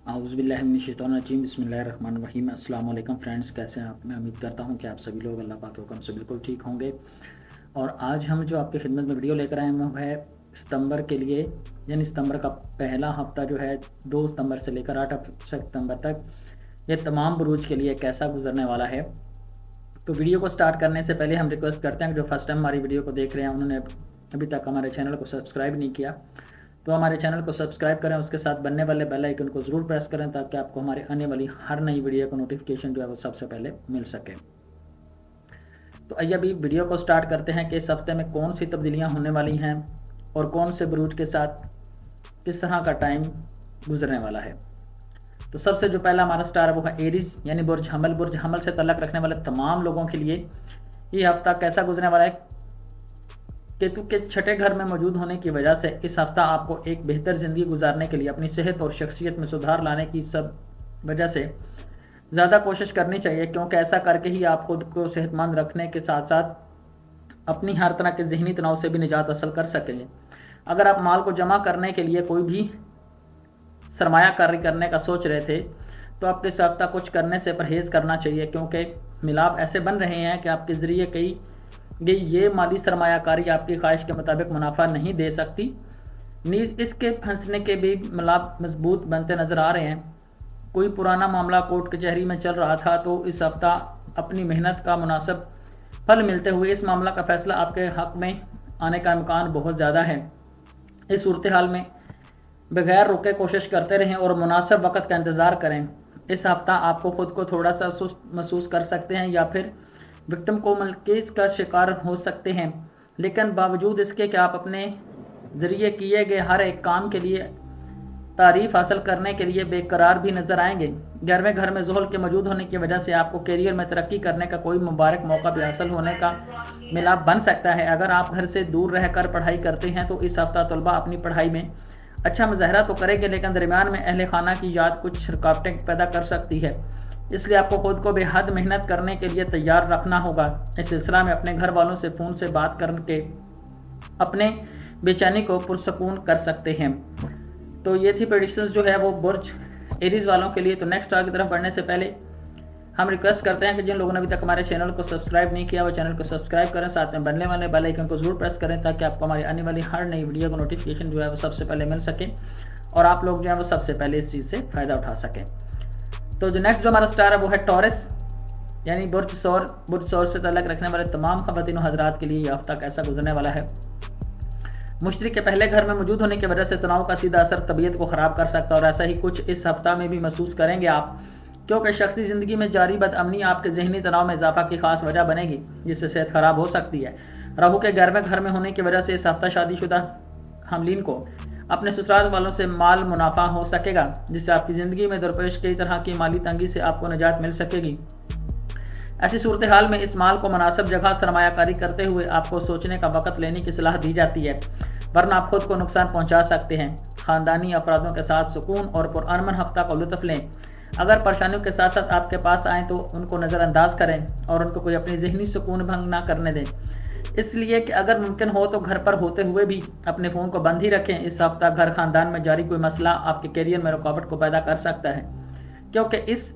औज़ुबिल्लाहिमिनश्शैतानिर्रजीम बिस्मिल्लाहिर्रहमानिर्रहीम। अस्सलाम वालेकुम फ्रेंड्स, कैसे हैं आप? मैं उम्मीद करता हूं कि आप सभी लोग अल्लाह पाक के हुक्म से बिल्कुल ठीक होंगे। और आज हम जो आपकी खिदमत में वीडियो लेकर आए हैं वो है सितंबर के लिए, यानी सितंबर का पहला हफ्ता जो है 2 सितंबर से लेकर 8 सितंबर तक ये तमाम बुरूज के लिए कैसा गुजरने वाला है। तो वीडियो को स्टार्ट करने से पहले हम रिक्वेस्ट करते हैं कि जो फर्स्ट टाइम हमारी वीडियो को देख रहे हैं उन्होंने अभी तक हमारे चैनल को सब्सक्राइब नहीं किया तो हमारे चैनल को सब्सक्राइब करें, उसके साथ बनने वाले बेल आइकन को ज़रूर प्रेस करें ताकि आपको हमारी आने वाली हर नई वीडियो का नोटिफिकेशन जो है वो सबसे पहले मिल सके। तो आइए अभी वीडियो को स्टार्ट करते हैं कि इस हफ्ते में कौन सी तब्दीलियां होने वाली हैं और कौन से बुरूज के साथ किस तरह का टाइम गुजरने वाला है। तो सबसे जो पहला हमारा स्टार है वो है एरीज, यानी बुर्ज हमल। बुर्ज हमल से तल्लक रखने वाले तमाम लोगों के लिए ये हफ्ता कैसा गुजरने वाला है। केतु के छठे घर में मौजूद होने की वजह से इस हफ्ता आपको एक बेहतर ज़िंदगी गुजारने के लिए अपनी सेहत और शख्सियत में सुधार लाने की सब वजह से ज़्यादा कोशिश करनी चाहिए, क्योंकि ऐसा करके ही आप खुद को सेहतमंद रखने के साथ साथ अपनी हर तरह के जहनी तनाव से भी निजात हासिल कर सकेंगे। अगर आप माल को जमा करने के लिए कोई भी सरमायाकारी करने का सोच रहे थे तो आपको इस हफ्ता कुछ करने से परहेज़ करना चाहिए, क्योंकि मिलाप ऐसे बन रहे हैं कि आपके ज़रिए कई ये माली सरमायाकारी आपकी ख्वाहिश के मुताबिक मुनाफा नहीं दे सकती। नीज इसके फंसने के भी मिलाप मजबूत बनते नजर आ रहे हैं। कोई पुराना मामला कोर्ट कचहरी में चल रहा था तो इस हफ्ता अपनी मेहनत का मुनासिब फल मिलते हुए इस मामला का फैसला आपके हक में आने का इम्कान बहुत ज़्यादा है। इस सूरत हाल में बगैर रुके कोशिश करते रहें और मुनासिब वक़्त का इंतज़ार करें। इस हफ्ता आपको खुद को थोड़ा सा सुस्त महसूस कर सकते हैं या फिर विक्टिम को केस का शिकार हो सकते हैं, लेकिन बावजूद इसके कि आप अपने ज़रिए किए गए हर एक काम के लिए तारीफ हासिल करने के लिए बेकरार भी नजर आएंगे। 11वें घर में ज़ुहल के मौजूद होने की वजह से आपको करियर में तरक्की करने का कोई मुबारक मौका भी हासिल होने का मिलाप बन सकता है। अगर आप घर से दूर रहकर पढ़ाई करते हैं तो इस हफ्ता तलबा अपनी पढ़ाई में अच्छा मुजाहरा तो करेंगे, लेकिन दरमियान में अहले खाना की याद कुछ रुकावटें पैदा कर सकती है, इसलिए आपको खुद को बेहद मेहनत करने के लिए तैयार रखना होगा। इस सिलसिला में अपने घर वालों से फ़ोन से बात करके अपने बेचैनी को पुरसकून कर सकते हैं। तो ये थी प्रेडिक्शंस जो है वो बुर्ज एरीज वालों के लिए। तो नेक्स्ट स्टार की तरफ बढ़ने से पहले हम रिक्वेस्ट करते हैं कि जिन लोगों ने अभी तक हमारे चैनल को सब्सक्राइब नहीं किया वो चैनल को सब्सक्राइब करें, साथ में बनने वाले बेल आइकन को जरूर प्रेस करें ताकि आपको हमारी आने वाली हर नई वीडियो का नोटिफिकेशन जो है वो सबसे पहले मिल सके और आप लोग जो है वो सबसे पहले इस चीज़ से फ़ायदा उठा सकें। तो जो नेक्स्ट जो हमारा स्टार है वो है टॉरस, यानी बुर्ज सौर। बुर्ज सौर से तल्लक रखने वाले तमाम ख़वातीन और हज़रात के लिए यह हफ्ता कैसा गुजरने वाला है। मुश्तरी के पहले घर में मौजूद होने की वजह से तनाव का सीधा असर तबीयत को ख़राब कर सकता है और ऐसा ही कुछ इस हफ्ता में भी महसूस करेंगे आप, क्योंकि शख्सी ज़िंदगी में जारी बदअमनी आपके जहनी तनाव में इजाफा की खास वजह बनेगी, जिससे सेहत ख़राब हो सकती है। राहु के 11वें घर में होने की वजह से इस हफ्ता शादीशुदा हमलीन को अपने ससुराल वालों से माल मुनाफा हो सकेगा, जिससे आपकी ज़िंदगी में दरपेश कई तरह की माली तंगी से आपको निजात मिल सकेगी। ऐसी सूरत हाल में इस माल को मुनासिब जगह सरमायाकारी करते हुए आपको सोचने का वक़्त लेने की सलाह दी जाती है, वरना आप खुद को नुकसान पहुंचा सकते हैं। ख़ानदानी अफरादों के साथ सुकून और पुरअमन हफ्ता का लुत्फ़ लें। अगर परेशानियों के साथ साथ आपके पास आएँ तो उनको नज़रअंदाज करें और उनको कोई अपनी जहनी सुकून भंग ना करने दें, इसलिए कि अगर मुमकिन हो तो घर पर होते हुए भी अपने फ़ोन को बंद ही रखें। इस हफ्ता घर खानदान में जारी कोई मसला आपके करियर में रुकावट को पैदा कर सकता है, क्योंकि इस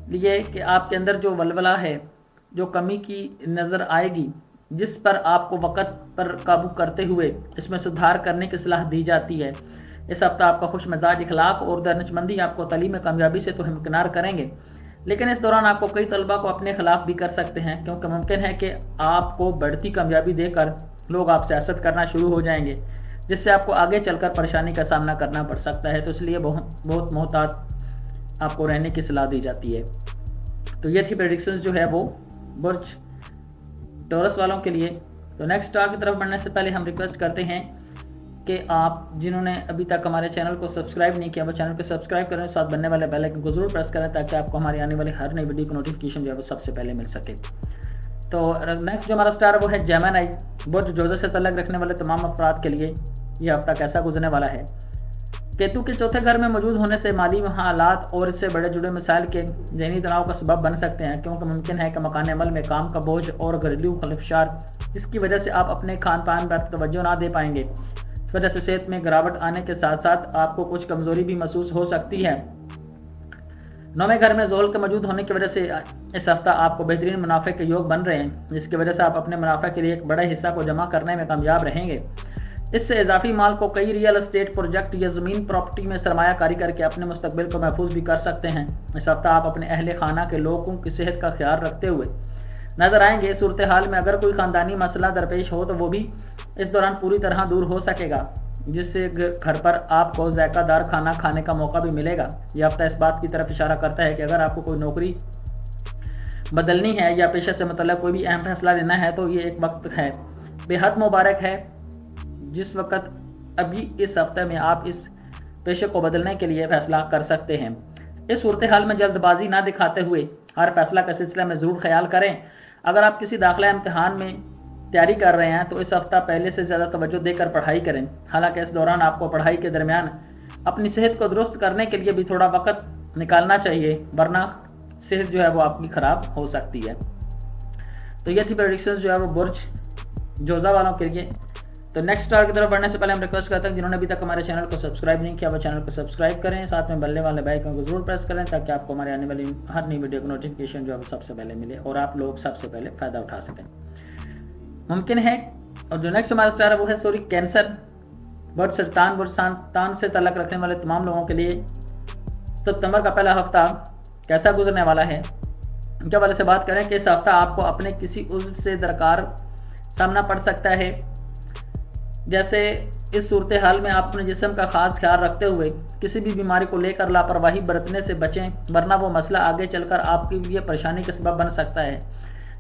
लिए कि आपके अंदर जो वलवला है, जो कमी की नज़र आएगी, जिस पर आपको वक़्त पर काबू करते हुए इसमें सुधार करने की सलाह दी जाती है। इस हफ्ता आपका खुश मिजाज इखलाक और दानिशमंदी आपको तालीम में कामयाबी से तो हमकिनार करेंगे, लेकिन इस दौरान आपको कई तलबा को अपने खिलाफ भी कर सकते हैं, क्योंकि मुमकिन है कि आपको बढ़ती कामयाबी देकर लोग आपसे हसद करना शुरू हो जाएंगे, जिससे आपको आगे चलकर परेशानी का सामना करना पड़ सकता है। तो इसलिए बहुत मोहतात आपको रहने की सलाह दी जाती है। तो ये थी प्रेडिक्शंस जो है वो बुर्ज टॉरस वालों के लिए। तो नेक्स्ट स्टार की तरफ बढ़ने से पहले हम रिक्वेस्ट करते हैं कि आप जिन्होंने अभी तक हमारे चैनल को सब्सक्राइब नहीं किया वो चैनल को सब्सक्राइब करें, साथ बनने वाले बेल आइकन को जरूर प्रेस करें ताकि आपको हमारी आने वाली हर नई वीडियो की नोटिफिकेशन जो है वो सबसे पहले मिल सके। तो नेक्स्ट जो हमारा स्टार है वो है जेमिनी। बुर्ज जोज़र से तल्लक रखने वाले तमाम अफराद के लिए ये हफ्ता कैसा गुजरने वाला है। केतु के चौथे घर में मौजूद होने से माली हालात और इससे बड़े जुड़े मसाइल के जहनी तनाव का सबब बन सकते हैं, क्योंकि मुमकिन है कि मकान अमल में काम का बोझ और घरेलू खलफशार इसकी वजह से आप अपने खान पान पर तवज्जो ना दे पाएंगे। इस वजह से सेहत में गिरावट आने के साथ साथ आपको कुछ कमजोरी भी महसूस हो सकती है। 9वें घर में ज़ोहल के मौजूद होने की वजह से इस हफ्ता आपको बेहतरीन मुनाफे के योग बन रहे हैं, जिसकी वजह से आप अपने मुनाफे के लिए एक बड़े हिस्सा को जमा करने में कामयाब रहेंगे। इससे इजाफी माल को कई रियल एस्टेट प्रोजेक्ट या ज़मीन प्रॉपर्टी में सरमायाकारी करके अपने मुस्तकबिल को महफूज भी कर सकते हैं। इस हफ्ता आप अपने अहले खाना के लोगों की सेहत का ख्याल रखते हुए नजर आएंगे। सूरत हाल में अगर कोई ख़ानदानी मसला दरपेश हो तो वो भी इस दौरान पूरी तरह दूर हो सकेगा, जिससे घर पर आपको ज़ायकादार खाना खाने का मौका भी मिलेगा। यह हफ्ता इस बात की तरफ इशारा करता है कि अगर आपको कोई नौकरी बदलनी है या पेशे से मतलब कोई भी अहम फैसला लेना है तो ये एक वक्त है बेहद मुबारक है, जिस वक्त अभी इस हफ्ते में आप इस पेशे को बदलने के लिए फैसला कर सकते हैं। इस सूरत हाल में जल्दबाजी ना दिखाते हुए हर फैसला के सिलसिले में ज़रूर ख्याल करें। अगर आप किसी दाखिला इम्तिहान में तैयारी कर रहे हैं तो इस हफ्ता पहले से ज़्यादा तवज्जो देकर पढ़ाई करें। हालांकि इस दौरान आपको पढ़ाई के दरमियान अपनी सेहत को दुरुस्त करने के लिए भी थोड़ा वक्त निकालना चाहिए, वरना सेहत जो है वो आपकी ख़राब हो सकती है। तो ये थी प्रेडिक्शंस जो है वो बुर्ज जोजा वालों के लिए। तो नेक्स्ट स्टार की तरफ बढ़ने से पहले हम रिक्वेस्ट करते हैं जिन्होंने अभी तक हमारे चैनल को सब्सक्राइब नहीं किया वो चैनल को सब्सक्राइब करें, साथ में बल्ले वाले बेल आइकन को जरूर प्रेस करें ताकि आपको हमारे आने वाली हर नई वीडियो की नोटिफिकेशन जो है वो सबसे पहले मिले और आप लोग सबसे पहले फ़ायदा उठा सकें। मुमकिन है। और जो नेक्स्ट हमारा स्टार है वो है सॉरी कैंसर। बुर्ज सरतान से तल्लुक़ रखने वाले तमाम लोगों के लिए सितंबर का पहला हफ्ता कैसा गुजरने वाला है, इनके हवाले से बात करें कि इस हफ्ता आपको अपने किसी उज़्व से दरकार सामना पड़ सकता है। जैसे इस सूरत हाल में आप अपने जिस्म का खास ख्याल रखते हुए किसी भी बीमारी को लेकर लापरवाही बरतने से बचें, वरना वो मसला आगे चलकर आपके लिए परेशानी का सबब बन सकता है।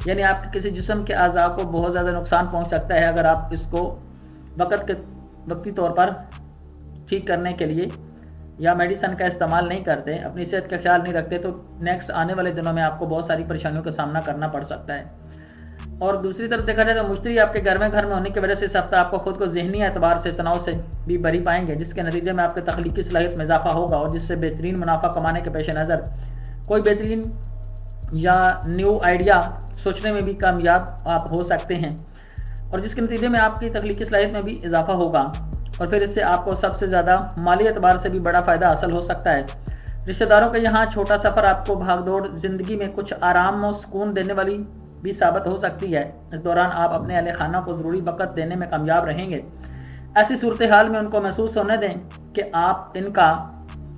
यानी आपके किसी जिस्म के अज़ा को बहुत ज़्यादा नुकसान पहुंच सकता है अगर आप इसको वक्ती तौर पर ठीक करने के लिए या मेडिसिन का इस्तेमाल नहीं करते, अपनी सेहत का ख्याल नहीं रखते, तो नेक्स्ट आने वाले दिनों में आपको बहुत सारी परेशानियों का सामना करना पड़ सकता है। और दूसरी तरफ देखा जाए तो मुश्तरी आपके घर में होने की वजह से इस हफ्ता आपको खुद को ज़हनी एतबार से तनाव से भी बरी पाएंगे, जिसके नतीजे में आपके तख्लीकी सलाहियत में इजाफा होगा और जिससे बेहतरीन मुनाफा कमाने के पेश नज़र कोई बेहतरीन या न्यू आइडिया सोचने में भी कामयाब आप हो सकते हैं और जिसके नतीजे में आपकी तख्लीकी सलाहियत में भी इजाफा होगा और फिर इससे आपको सबसे ज़्यादा माली एतबार से भी बड़ा फ़ायदा हासिल हो सकता है। रिश्तेदारों के यहाँ छोटा सफ़र आपको भागदौड़ ज़िंदगी में कुछ आराम और सुकून देने वाली भी साबित हो सकती है। इस दौरान आप अपने अहले खाना को ज़रूरी वक़्त देने में कामयाब रहेंगे। ऐसी सूरत हाल में उनको महसूस होने दें कि आप इनका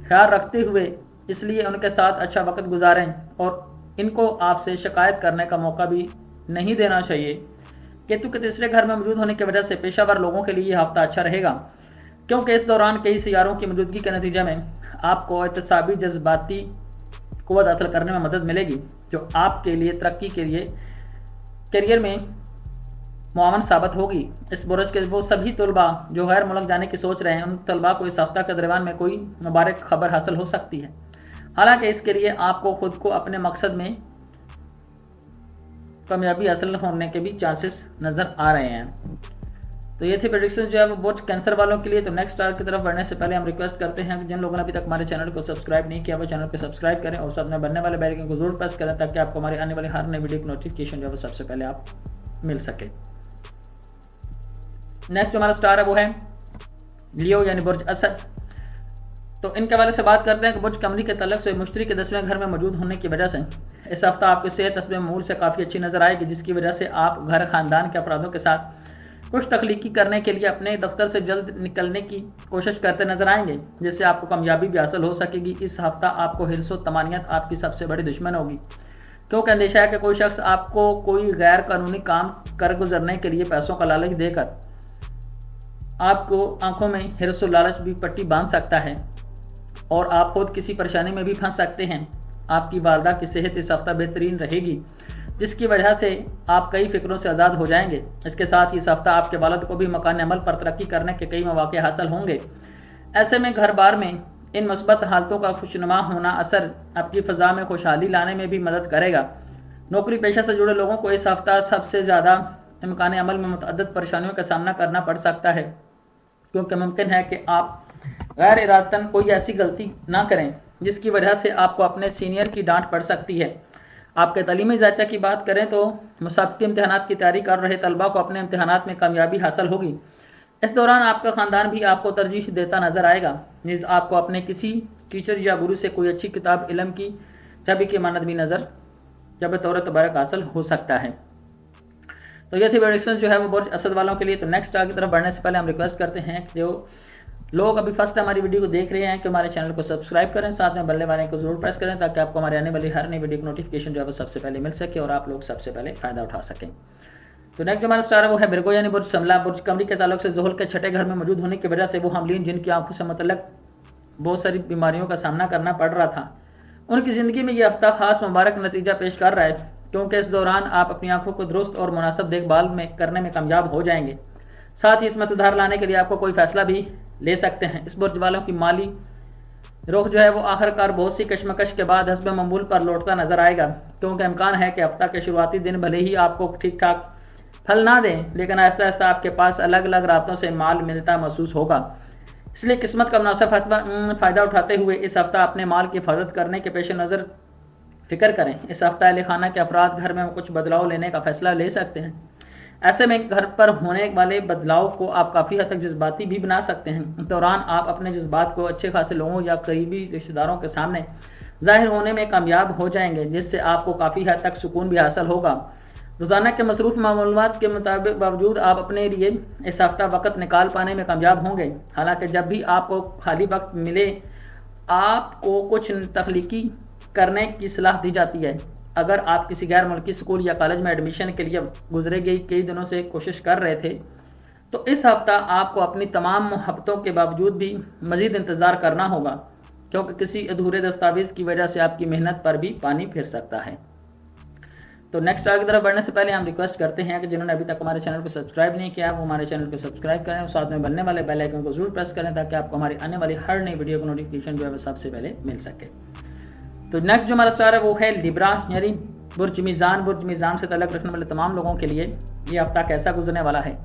ख्याल रखते हुए इसलिए उनके साथ अच्छा वक्त गुजारें और इनको आपसे शिकायत करने का मौका भी नहीं देना चाहिए। केतु के तीसरे घर में मौजूद होने की वजह से पेशावर लोगों के लिए यह हफ्ता अच्छा रहेगा, क्योंकि इस दौरान कई सियारों की मौजूदगी के नतीजे में आपको एहतसाबी जज्बाती क़ुव्वत हासिल करने में मदद मिलेगी, जो आपके लिए तरक्की के लिए करियर में मुआवन साबित होगी। इस बुर्ज के वो सभी तलबा जो गैर मुल्क जाने की सोच रहे हैं, उन तलबा को इस हफ्ता के दरमियान में कोई मुबारक खबर हासिल हो सकती है। हालांकि इसके लिए आपको खुद को अपने मकसद में कामयाबी हासिल होने के भी चांसेस नज़र आ रहे हैं। तो ये थे प्रेडिक्शन जो है वो बुर्ज कैंसर वालों के लिए। तो नेक्स्ट स्टार की तरफ बढ़ने से पहले हम रिक्वेस्ट करते हैं कि जिन लोगों ने अभी तक हमारे चैनल को सब्सक्राइब नहीं किया वो चैनल को सब्सक्राइब करें और साथ में बनने वाले बेल आइकन को जरूर प्रेस करें ताकि आपको हमारे आने वाली हर नई वीडियो की नोटिफिकेशन जो है वो सबसे पहले आप मिल सके। नेक्स्ट जो हमारा स्टार है वो है लियो यानी बुर्ज असद। तो इनके हवाले से बात करते हैं कि बुर्ज कमरी के तल्लुक़ से मुश्तरी के 10वें घर में मौजूद होने की वजह से इस हफ्ता आपकी सेहत हस्ब मामूल से काफ़ी अच्छी नजर आएगी, जिसकी वजह से आप घर खानदान के अफरादों के साथ कुछ तख्लीकी करने के लिए अपने दफ्तर से जल्द निकलने की कोशिश करते नजर आएंगे, जिससे आपको कामयाबी भी हासिल हो सकेगी। इस हफ्ता आपको हिर्स व तमानियत आपकी सबसे बड़ी दुश्मन होगी, क्योंकि अंदेशा है कि कोई शख्स आपको कोई गैर कानूनी काम कर गुजरने के लिए पैसों का लालच देकर आपको आंखों में हिर्स व लालच भी पट्टी बांध सकता है और आप खुद किसी परेशानी में भी फंस सकते हैं। आपकी वालदा की सेहत इस हफ्ता बेहतरीन रहेगी, जिसकी वजह से आप कई फिक्रों से आज़ाद हो जाएंगे। इसके साथ ही इस हफ्ता आपके वालिद को भी मकान अमल पर तरक्की करने के कई मौके हासिल होंगे। ऐसे में घर बार में इन मुस्बत हालतों का खुशनुमा होना असर आपकी फ़ज़ा में खुशहाली लाने में भी मदद करेगा। नौकरी पेशा से जुड़े लोगों को इस हफ्ता सबसे ज़्यादा मकान अमल में मुतअद्दिद परेशानियों का सामना करना पड़ सकता है, क्योंकि मुमकिन है कि आप गैर इरादतन कोई ऐसी गलती ना करें जिसकी वजह से आपको अपने सीनियर की डांट पड़ सकती है। आपके तालीमी ज़ायचा की बात करें तो मुसाबकी इम्तिहानात की तैयारी कर रहे तलबा को अपने इम्तिहानात में कामयाबी हासिल होगी, इस दौरान आपका ख़ानदान भी आपको तरजीह देता नज़र आएगा। नीज़ आपको अपने किसी टीचर या गुरु से कोई अच्छी किताब इल्म की चाबी की मानद भी नज़र जब तौर तबारक हासिल हो सकता है। तो ये थी प्रेडिक्शन जो है वो बुर्ज असद वालों के लिए। तो नेक्स्ट स्टार की तरफ बढ़ने से पहले हम रिक्वेस्ट करते हैं कि जो लोग अभी फर्स्ट टाइम हमारी वीडियो को देख रहे हैं कि हमारे चैनल को सब्सक्राइब करें, साथ में बल्ले वाले को जरूर प्रेस करें ताकि आपको हमारे आने वाली हर नई वीडियो की नोटिफिकेशन जो है वो सबसे पहले मिल सके और आप लोग सबसे पहले फ़ायदा उठा सकें। तो नेक्स्ट जो हमारा स्टार है वो है बिरगो यानी बुर्ज समला। बुर्ज कमरी के ताल्लुक से ज़ुहल के छठे घर में मौजूद होने की वजह से वो हामलीन जिनकी आंखों से मुतल्लक बहुत सारी बीमारियों का सामना करना पड़ रहा था, उनकी ज़िंदगी में ये हफ्ता खास मुबारक नतीजा पेश कर रहा है, क्योंकि इस दौरान आप अपनी आंखों को दुरुस्त और मुनासिब देखभाल में करने में कामयाब हो जाएंगे। साथ ही इसमें सुधार लाने के लिए आपको कोई फैसला भी ले सकते हैं। इस बुर्ज वालों की माली रुख जो है वो आखिरकार बहुत सी कशमकश के बाद हस्ब मामूल पर लौटता नजर आएगा, क्योंकि इम्कान है कि हफ्ता के शुरुआती दिन भले ही आपको ठीक ठाक फल ना दें, लेकिन आहिस्ता आहिस्ता आपके पास अलग अलग रास्तों से माल मिलता महसूस होगा। इसलिए किस्मत का मुनासिब फ़ायदा उठाते हुए इस हफ्ता अपने माल की हिफाजत करने के पेश नज़र फिक्र करें। इस हफ्ता अहले खाना के अफराद घर में कुछ बदलाव लेने का फैसला ले सकते हैं। ऐसे में घर पर होने वाले बदलाव को आप काफ़ी हद तक जज्बाती भी बना सकते हैं। इस दौरान आप अपने जज्बात को अच्छे खासे लोगों या करीबी रिश्तेदारों के सामने जाहिर होने में कामयाब हो जाएंगे, जिससे आपको काफ़ी हद तक सुकून भी हासिल होगा। रोज़ाना के मसरूफ मामूलात के मुताबिक बावजूद आप अपने लिए इस हफ्ता वक्त निकाल पाने में कामयाब होंगे। हालांकि जब भी आपको खाली वक्त मिले आपको कुछ तख्लीकी करने की सलाह दी जाती है। अगर आप किसी गैर मुल्की स्कूल या कॉलेज में एडमिशन के लिए गुजरे गए कई दिनों से कोशिश कर रहे थे, तो इस हफ्ता आपको अपनी तमाम मोहब्बतों के बावजूद भी मज़ीद इंतज़ार करना होगा, क्योंकि किसी अधूरे दस्तावेज़ की वजह से आपकी मेहनत पर भी पानी फिर सकता है। तो नेक्स्ट स्टार की तरफ बढ़ने से पहले हम रिक्वेस्ट करते हैं कि जिन्होंने अभी तक हमारे चैनल को सब्सक्राइब नहीं किया वो हमारे चैनल को सब्सक्राइब करें और साथ में बनने वाले बेल आइकन को जरूर प्रेस करें ताकि आपको हमारी आने वाली हर नई वीडियो की नोटिफिकेशन जो है सबसे पहले मिल सके। तो नेक्स्ट जो हमारा स्टार है वो है लिब्रा यानी बुर्ज मीज़ान। बुर्ज मीज़ान से ताल्लुक़ रखने वाले तमाम लोगों के लिए ये हफ्ता कैसा गुजरने वाला है।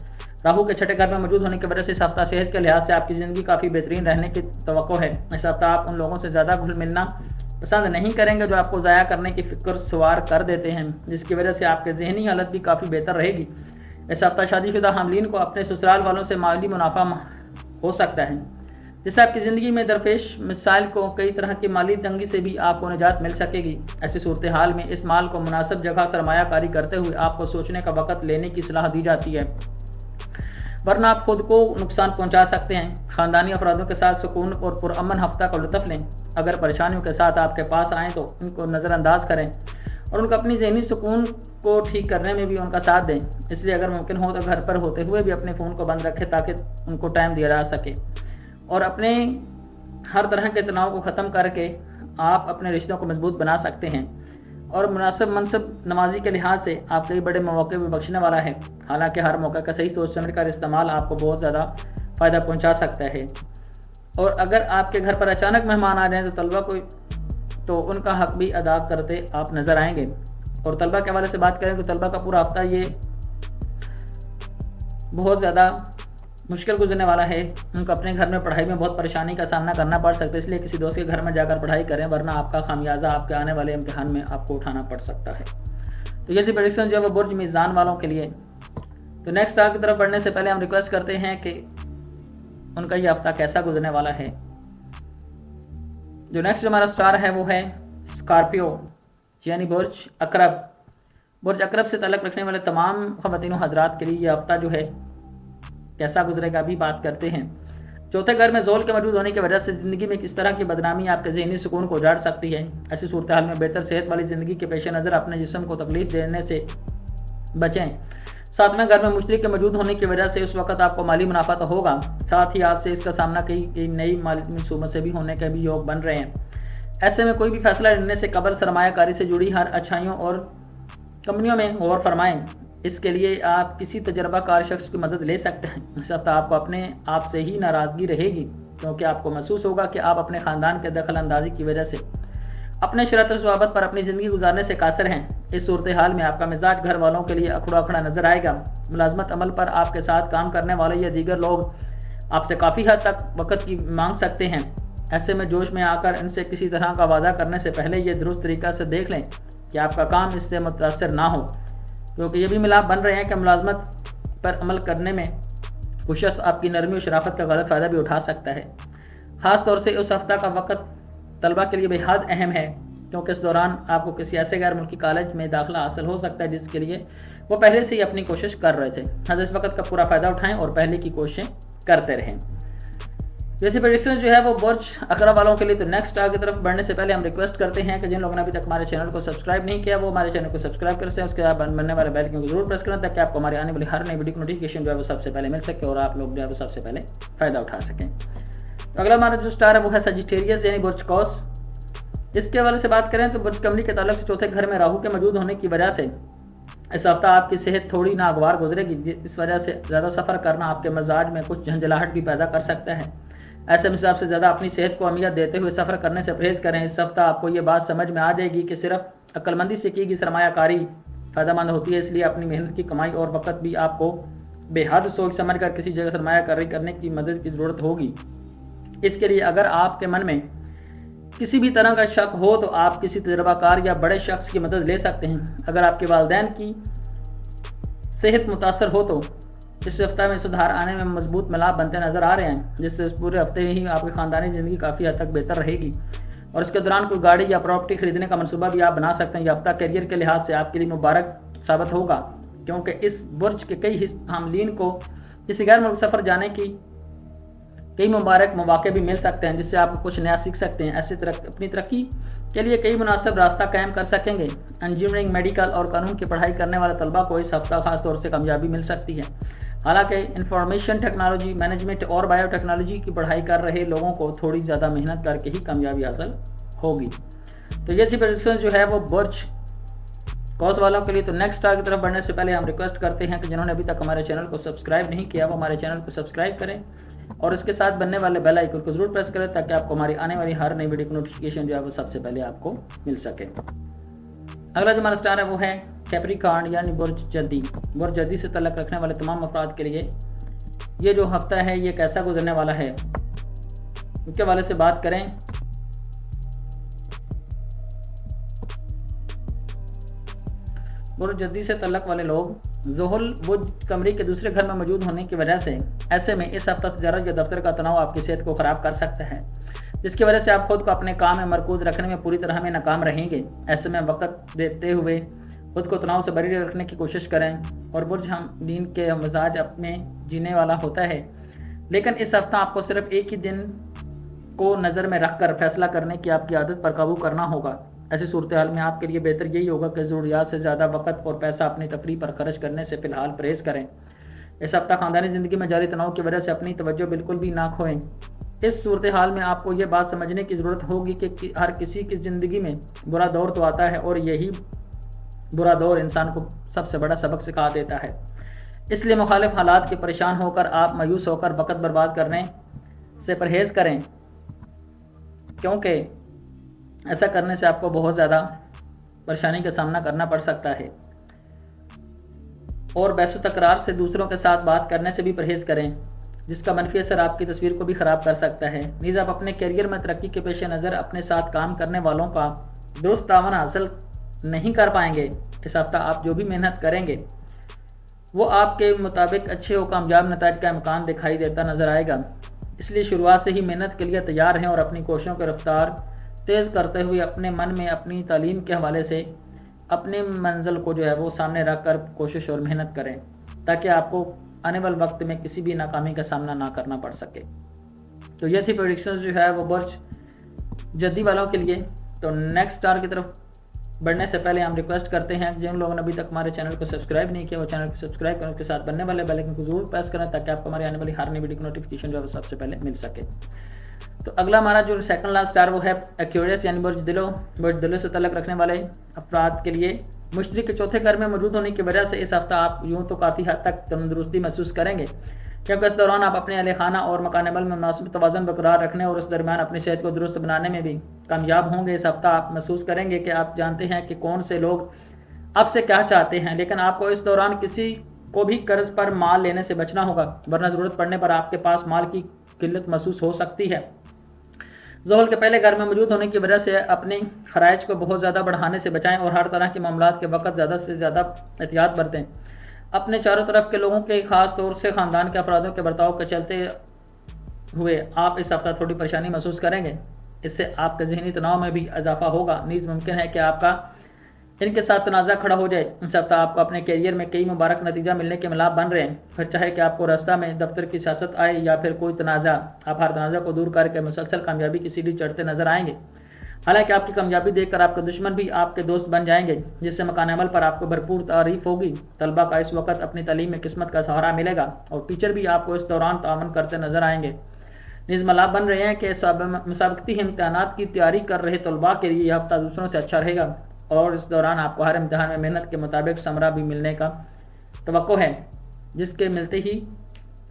राहु के छठे घर में मौजूद होने की वजह से इस हफ्ता सेहत के लिहाज से आपकी ज़िंदगी काफ़ी बेहतरीन रहने की तवक्को है। इस हफ्ता आप उन लोगों से ज़्यादा घुल मिलना पसंद नहीं करेंगे जो आपको ज़ाया करने की फिक्र सवार कर देते हैं, जिसकी वजह से आपके जहनी हालत भी काफ़ी बेहतर रहेगी। इस हफ्ता शादीशुदा हामलीन को अपने ससुराल वालों से माली मुनाफा हो सकता है, जिससे आपकी ज़िंदगी में दरपेश मिसाइल को कई तरह की माली तंगी से भी आपको निजात मिल सकेगी। ऐसी सूरत हाल में इस माल को मुनासिब जगह सरमायाकारी करते हुए आपको सोचने का वक़्त लेने की सलाह दी जाती है, वरना आप खुद को नुकसान पहुंचा सकते हैं। ख़ानदानी अफरादों के साथ सुकून और पुरअमन हफ्ता का लुत्फ़ लें। अगर परेशानियों के साथ आपके पास आएँ तो उनको नज़रअंदाज करें और उनका अपनी ज़हनी सुकून को ठीक करने में भी उनका साथ दें। इसलिए अगर मुमकिन हो तो घर पर होते हुए भी अपने फ़ोन को बंद रखें ताकि उनको टाइम दिया जा सके और अपने हर तरह के तनाव को ख़त्म करके आप अपने रिश्तों को मजबूत बना सकते हैं। और मुनासिब मनसब नमाजी के लिहाज से आप कई बड़े मौके भी बख्शने वाला है। हालांकि हर मौके का सही सोच समझ कर इस्तेमाल आपको बहुत ज़्यादा फ़ायदा पहुंचा सकता है। और अगर आपके घर पर अचानक मेहमान आ जाएं तो तलबा को तो उनका हक भी अदा करते आप नज़र आएंगे। और तलबा के हवाले से बात करें तो तलबा का पूरा हफ्ता ये बहुत ज़्यादा मुश्किल गुजरने वाला है। उनको अपने घर में पढ़ाई में बहुत परेशानी का सामना करना पड़ सकता है, इसलिए किसी दोस्त के घर में जाकर पढ़ाई करें, वरना आपका खामियाजा आपके आने वाले इम्तिहान में आपको उठाना पड़ सकता है। तो ये थी प्रेडिक्शन जो है वो बुर्ज मीज़ान वालों के लिए। तो नेक्स्ट स्टार की तरफ बढ़ने से पहले हम रिक्वेस्ट करते हैं कि उनका ये हफ्ता कैसा गुजरने वाला है। जो नेक्स्ट हमारा स्टार है वो है स्कॉर्पियो यानी बुर्ज अकरब। बुर्ज अकरब से ताल्लुक़ रखने वाले तमाम ख़वातीन हज़रात के लिए ये हफ्ता जो है कैसा गुजरेगा अभी बात करते हैं। चौथे घर में ज़ोल के मौजूद होने की वजह से ज़िंदगी में किस तरह की बदनामी आपके ज़हनी सुकून को उजाड़ सकती है। ऐसी सूरत हाल में बेहतर सेहत वाली ज़िंदगी के पेश नज़र अपने जिस्म को तकलीफ देने से बचें। साथ में घर में मुश्तरी के मौजूद होने की वजह से उस वक्त आपको माली मुनाफा तो होगा, साथ ही आपसे इसका सामना कई नई माली मनसूबों से भी होने के भी योग बन रहे हैं। ऐसे में कोई भी फैसला लेने से कबल सरमायाकारी से जुड़ी हर अच्छाइयों और कंपनियों में गौर फरमाएं। इसके लिए आप किसी तजर्बाकार शख्स की मदद ले सकते हैं। इस हफ्ता आपको अपने आप से ही नाराज़गी रहेगी, क्योंकि आपको महसूस होगा कि आप अपने ख़ानदान के दखल अंदाजी की वजह से अपने शरत और स्वाबत पर अपनी ज़िंदगी गुजारने से कासिर हैं। इस सूरत हाल में आपका मिजाज घर वालों के लिए अखड़ा अखड़ा नजर आएगा। मुलाजमत अमल पर आपके साथ काम करने वाले या दीगर लोग आपसे काफ़ी हद तक वक़्त की मांग सकते हैं। ऐसे में जोश में आकर इनसे किसी तरह का वादा करने से पहले ये दुरुस्त तरीक़ा से देख लें कि आपका काम इससे मुतासर ना हो, क्योंकि ये भी मिलाप बन रहे हैं कि मुलाजमत पर अमल करने में کوئی شخص آپ کی نرمی و شرافت کا غلط فائدہ بھی اٹھا سکتا ہے۔ خاص طور سے اس ہفتہ کا وقت طلبہ کے لیے بے حد اہم ہے، کیونکہ اس دوران آپ کو کسی ایسے غیر ملکی کالج میں داخلہ حاصل ہو سکتا ہے جس کے لیے وہ پہلے سے ہی اپنی کوشش کر رہے تھے۔ اس وقت کا پورا فائدہ اٹھائیں اور پہلے کی کوششیں کرتے رہیں۔ جیسے پریڈکشن جو ہے وہ برج اقرب والوں کے لیے، تو نیکسٹ کی طرف بڑھنے سے پہلے ہم ریکویسٹ کرتے ہیں کہ جن لوگوں نے ابھی تک ہمارے چینل کو سبسکرائب نہیں کیا وہ ہمارے چینل کو سبسکرائب کر سکیں، اس کے بعد بننے والے بیل کو ضرور پریس کریں تاکہ آپ کو ہمارے آنے والی ہر نئی ویڈیو کی نوٹیفیکیشن جو ہے وہ سب سے پہلے مل سکے اور آپ لوگ جو ہے وہ سب سے پہلے فائدہ اٹھا سکیں۔ اگلا ہمارا جو سٹار ہے وہ ہے سیجیٹیریس یعنی برج قوس۔ اس کے حوالے سے بات کریں تو برج قمری کے تعلق سے چوتھے گھر میں راہو کے موجود ہونے کی وجہ سے اس ہفتہ آپ کی صحت تھوڑی ناگوار گزرے گی، اس وجہ سے زیادہ سفر کرنا آپ کے مزاج میں کچھ جھنجھلاہٹ بھی پیدا کر سکتا ہے۔ ایسے میں آپ سے زیادہ اپنی صحت کو اہمیت دیتے ہوئے سفر کرنے سے پرہیز کریں۔ اس ہفتہ آپ کو یہ بات سمجھ میں آ جائے گی کہ صرف عقل مندی سے کی گئی سرمایہ کاری فائدہ مند ہوتی ہے، اس لیے اپنی محنت کی کمائی اور وقت بھی آپ کو بے حد سوچ سمجھ کر کسی جگہ سرمایہ کاری کرنے کی مدد کی ضرورت ہوگی۔ اس کے لیے اگر آپ کے من میں کسی بھی طرح کا شک ہو تو آپ کسی تجربہ کار یا بڑے شخص کی مدد لے سکتے ہیں۔ اگر آپ کے والدین کی صحت متاثر ہو تو اس ہفتہ میں سدھار آنے میں مضبوط ملاپ بنتے نظر آ رہے ہیں، جس سے اس پورے ہفتے میں ہی آپ کی خاندانی زندگی کافی حد تک بہتر رہے گی اور اس کے دوران کوئی گاڑی یا پراپرٹی خریدنے کا منصوبہ بھی آپ بنا سکتے ہیں۔ یہ ہفتہ کیریئر کے لحاظ سے آپ کے لیے مبارک ثابت ہوگا، کیونکہ اس برج کے کئی حاملین کو کسی غیر ملک سفر جانے کی کئی مبارک مواقع بھی مل سکتے ہیں، جس سے آپ کچھ نیا سیکھ سکتے ہیں۔ ایسی اپنی ترقی کے لیے کئی مناسب راستہ قائم کر سکیں گے۔ انجینئرنگ، میڈیکل اور قانون کی پڑھائی کرنے والے طلبہ کو اس ہفتہ خاص طور سے کامیابی مل سکتی ہے۔ حالانکہ انفارمیشن ٹیکنالوجی، مینجمنٹ اور بایو ٹیکنالوجی کی پڑھائی کر رہے لوگوں کو تھوڑی زیادہ محنت کر کے ہی کامیابی حاصل ہوگی۔ تو یہ تھی پریڈکشن جو ہے وہ برج قوس والوں کے لیے۔ تو نیکسٹ سٹار کی طرف بڑھنے سے پہلے ہم ریکویسٹ کرتے ہیں کہ جنہوں نے ابھی تک ہمارے چینل کو سبسکرائب نہیں کیا وہ ہمارے چینل کو سبسکرائب کریں اور اس کے ساتھ بننے والے بیل آئیکن کو ضرور پریس کریں تاکہ آپ کو ہماری آنے والی ہر نئی ویڈیو کی نوٹیفیکیشن جو ہے وہ سب سے پہلے آپ کو مل سکے۔ اگلا جو ہمارا سٹار ہے وہ ہے کیپریکارن یعنی برج جدی۔ برج جدی سے تعلق رکھنے والے تمام افراد کے لیے یہ جو ہفتہ ہے یہ کیسا گزرنے والا ہے اس کے حوالے سے بات کریں برج جدی سے تعلق والے لوگ زحل برج قمری کے دوسرے گھر میں موجود ہونے کی وجہ سے ایسے میں اس ہفتہ تجارت یا دفتر کا تناؤ آپ کی صحت کو خراب کر سکتا ہے، جس کی وجہ سے آپ خود کو اپنے کام میں مرکوز رکھنے میں پوری طرح میں ناکام رہیں گے۔ ایسے میں وقت دیتے ہوئے خود کو تناؤ سے بری رکھنے کی کوشش کریں اور برج حاملین کے مزاج اپنے جینے والا ہوتا ہے، لیکن اس ہفتہ آپ کو صرف ایک ہی دن کو نظر میں رکھ کر فیصلہ کرنے کی آپ کی عادت پر قابو کرنا ہوگا۔ ایسی صورتحال میں آپ کے لیے بہتر یہی ہوگا کہ ضروریات سے زیادہ وقت اور پیسہ اپنی تفریح پر خرچ کرنے سے فی الحال پرہیز کریں۔ اس ہفتہ خاندانی زندگی میں جاری تناؤ کی وجہ سے اپنی توجہ بالکل بھی نہ کھوئیں۔ اس صورتحال میں آپ کو یہ بات سمجھنے کی ضرورت ہوگی کہ ہر کسی کی زندگی میں برا دور تو آتا ہے اور یہی برا دور انسان کو سب سے بڑا سبق سکھا دیتا ہے۔ اس لیے مخالف حالات کے پریشان ہو کر آپ مایوس ہو کر وقت برباد کرنے سے پرہیز کریں، کیونکہ ایسا کرنے سے آپ کو بہت زیادہ پریشانی کا سامنا کرنا پڑ سکتا ہے۔ اور بحث و تکرار سے دوسروں کے ساتھ بات کرنے سے بھی پرہیز کریں، جس کا منفی اثر آپ کی تصویر کو بھی خراب کر سکتا ہے۔ نیز آپ اپنے کیریئر میں ترقی کے پیش نظر اپنے ساتھ کام کرنے والوں کا درست تعاون حاصل نہیں کر پائیں گے۔ اس ہفتہ آپ جو بھی محنت کریں گے وہ آپ کے مطابق اچھے و کامیاب نتائج کا امکان دکھائی دیتا نظر آئے گا، اس لیے شروعات سے ہی محنت کے لیے تیار ہیں اور اپنی کوششوں کی رفتار تیز کرتے ہوئے اپنے من میں اپنی تعلیم کے حوالے سے اپنی منزل کو جو ہے وہ سامنے رکھ کر کوشش اور محنت کریں تاکہ آپ کو آنے والے وقت میں کسی بھی ناکامی کا سامنا نہ کرنا پڑ سکے۔ تو یہ تھی پریڈکشن جو ہے وہ برج جدی والوں کے لیے۔ تو نیکسٹ سٹار کی طرف بڑھنے سے پہلے ہم ریکویسٹ کرتے ہیں جن لوگوں نے ابھی تک ہمارے چینل کو سبسکرائب نہیں کیا وہ چینل کو سبسکرائب کریں، اس کے ساتھ بننے والے بیل آئیکن کو ضرور پریس کریں تاکہ آپ کو ہماری آنے والی ہر نئی ویڈیو کی نوٹیفیکیشن جو ہے وہ سب سے پہلے مل سکے۔ تو اگلا ہمارا جو سیکنڈ لاسٹ سٹار وہ ہے ایکویریس یعنی برج دلو۔ برج دلو سے تعلق رکھنے والے افراد کے لیے مشتری کے چوتھے گھر میں موجود ہونے کی وجہ سے اس ہفتہ آپ یوں تو کافی حد تک تندرستی محسوس کریں گے، کیونکہ اس دوران آپ اپنے اہل خانہ اور مکان عمل میں مناسب توازن برقرار رکھنے اور اس درمیان اپنی صحت کو درست بنانے میں بھی کامیاب ہوں گے۔ اس ہفتہ آپ محسوس کریں گے کہ آپ جانتے ہیں کہ کون سے لوگ آپ سے کیا چاہتے ہیں، لیکن آپ کو اس دوران کسی کو بھی قرض پر مال لینے سے بچنا ہوگا، ورنہ ضرورت پڑنے پر آپ کے پاس مال کی قلت محسوس ہو سکتی ہے۔ زحل کے پہلے گھر میں موجود ہونے کی وجہ سے اپنے خرائط کو بہت زیادہ بڑھانے سے بچائیں اور ہر طرح کے معاملات کے وقت زیادہ سے زیادہ احتیاط برتیں۔ अपने चारों तरफ के लोगों के, खास तौर से ख़ानदान के अफरादों के बर्ताव के चलते हुए आप इस हफ्ता थोड़ी परेशानी महसूस करेंगे। इससे आपके ज़हनी तनाव में भी इजाफा होगा। नीज़ मुमकिन है कि आपका इनके साथ तनाज़ा खड़ा हो जाए। इस हफ्ता आपको अपने कैरियर में कई मुबारक नतीजा मिलने के मिलाप बन रहे हैं। फिर चाहे कि आपको रास्ता में दफ्तर की सियासत आए या फिर कोई तनाज़ा, आप हर तनाज़ा को दूर करके मुसलसल कामयाबी की सीढ़ी चढ़ते नजर आएंगे। हालांकि आपकी कामयाबी देखकर आपके दुश्मन भी आपके दोस्त बन जाएंगे, जिससे मकान अमल पर आपको भरपूर तारीफ होगी। तलबा का इस वक्त अपनी तालीम में किस्मत का सहारा मिलेगा और टीचर भी आपको इस दौरान ताअवुन करते नजर आएंगे। नीज़ मलाब बन रहे हैं कि मुसाबकती इम्तिहानात की तैयारी कर रहे तलबा के लिए यह हफ्ता दूसरों से अच्छा रहेगा और इस दौरान आपको हर इम्तिहान में मेहनत के मुताबिक समरा भी मिलने का तवक्को है, जिसके मिलते ही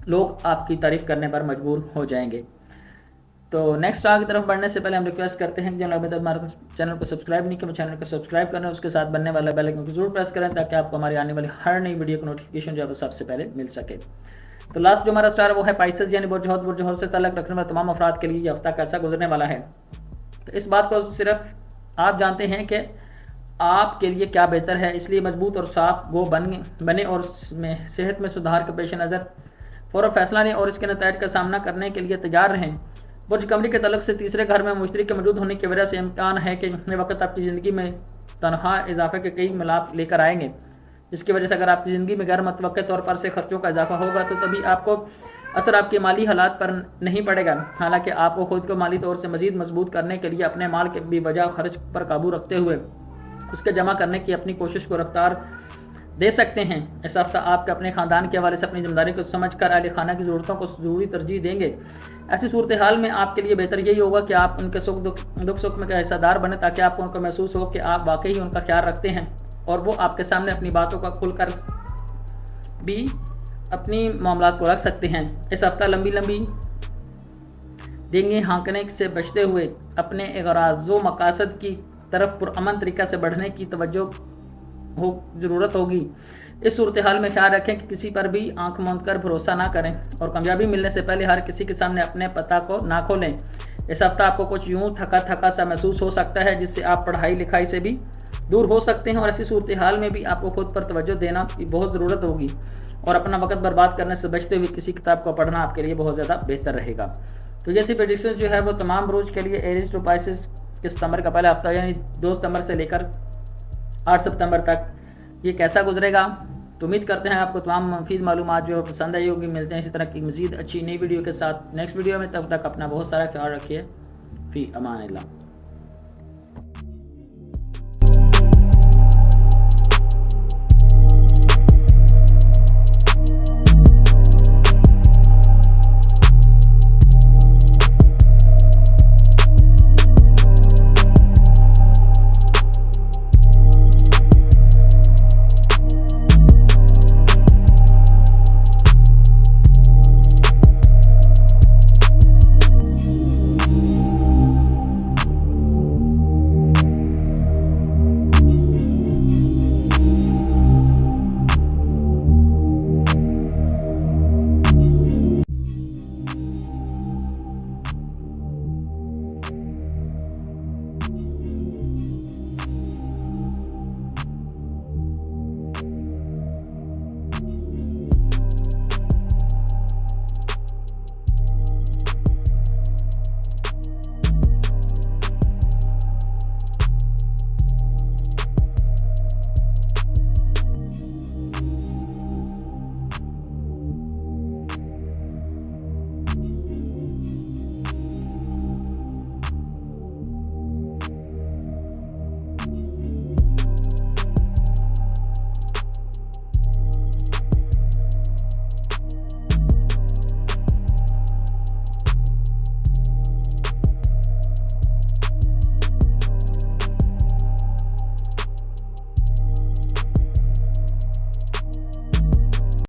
लोग आपकी तारीफ करने पर मजबूर हो जाएंगे। तो नेक्स्ट आगे की तरफ बढ़ने से पहले हम रिक्वेस्ट करते हैं कि अभी तक हमारे चैनल को सब्सक्राइब नहीं किया, चैनल को सब्सक्राइब करें, उसके साथ बनने वाला बेल आइकन को जरूर प्रेस करें ताकि आपको हमारी आने वाली हर नई वीडियो की नोटिफिकेशन जो है सबसे पहले मिल सके। तो लास्ट जो हमारा स्टार है वो है पाइसेस, यानी बुर्ज से ताल्लुक रखने वाले तमाम अफराद के लिए यह हफ्ता कैसा गुजरने वाला है। तो इस बात को सिर्फ आप जानते हैं कि आपके लिए क्या बेहतर है, इसलिए मजबूत और साफ गो बने और सेहत में सुधार के पेश नज़र फौरन फैसला लें और इसके नतीजे का सामना करने के लिए तैयार रहें। बुर्ज कमरी के तलक से तीसरे घर में मुश्तरी के मौजूद होने की वजह से इम्कान है कि ये वक्त आपकी ज़िंदगी में तनख्वाह इजाफे के कई मिलाप लेकर आएंगे, जिसकी वजह से अगर आपकी ज़िंदगी में गैर मुतवक्के तौर पर से खर्चों का इजाफा होगा तो तभी आपको असर आपके माली हालात पर नहीं पड़ेगा। हालांकि आपको खुद को माली तौर से मजीद मजबूत करने के लिए अपने माल के बेवजह खर्च पर काबू रखते हुए उसके जमा करने की अपनी कोशिश को रफ्तार दे सकते हैं। इस हफ्ता आपके अपने खानदान के हवाले से अपनी जिम्मेदारी को समझकर अहले खाना की ज़रूरतों को ज़रूरी तरजीह देंगे। ऐसी सूरत हाल में आपके लिए बेहतर यही होगा कि आप उनके दुख सुख में का हिस्सेदार बने, ताकि आपको उनको महसूस हो कि आप वाकई उनका ख्याल रखते हैं और वो आपके सामने अपनी बातों का खुलकर भी अपनी मामलात को रख सकते हैं। इस हफ्ता लंबी देंगे हाँकने से बचते हुए अपने इग़राज़ो मकासद की तरफ पुरअमन तरीक़ा से बढ़ने की तवज्जो ज़रूरत होगी। इस सूरत हाल में ख्याल रखें कि किसी पर भी आंख मूंद कर भरोसा ना करें और कामयाबी मिलने से पहले हर किसी के सामने अपने पता को ना खोलें। इस हफ्ता आपको कुछ यूं थका सा महसूस हो सकता है, जिससे आप पढ़ाई लिखाई से भी दूर हो सकते हैं और ऐसी सूरत हाल में भी आपको खुद पर तवज्जो देना की बहुत ज़रूरत होगी और अपना वक्त बर्बाद करने से बचते हुए किसी किताब को पढ़ना आपके लिए बहुत ज़्यादा बेहतर रहेगा। तो जैसी प्रेडिक्शन जो है वो तमाम बुर्ज के लिए एरीज टू पाइसेस के सितंबर का पहला हफ्ता यानी 2 सितंबर से लेकर 8 सितंबर तक ये कैसा गुजरेगा। तो उम्मीद करते हैं आपको तमाम मुफीद मालूमात जो पसंद आई होगी। मिलते हैं इसी तरह की मज़ीद अच्छी नई वीडियो के साथ नेक्स्ट वीडियो में। तब तक अपना बहुत सारा ख्याल रखिए। फी अमान अल्लाह।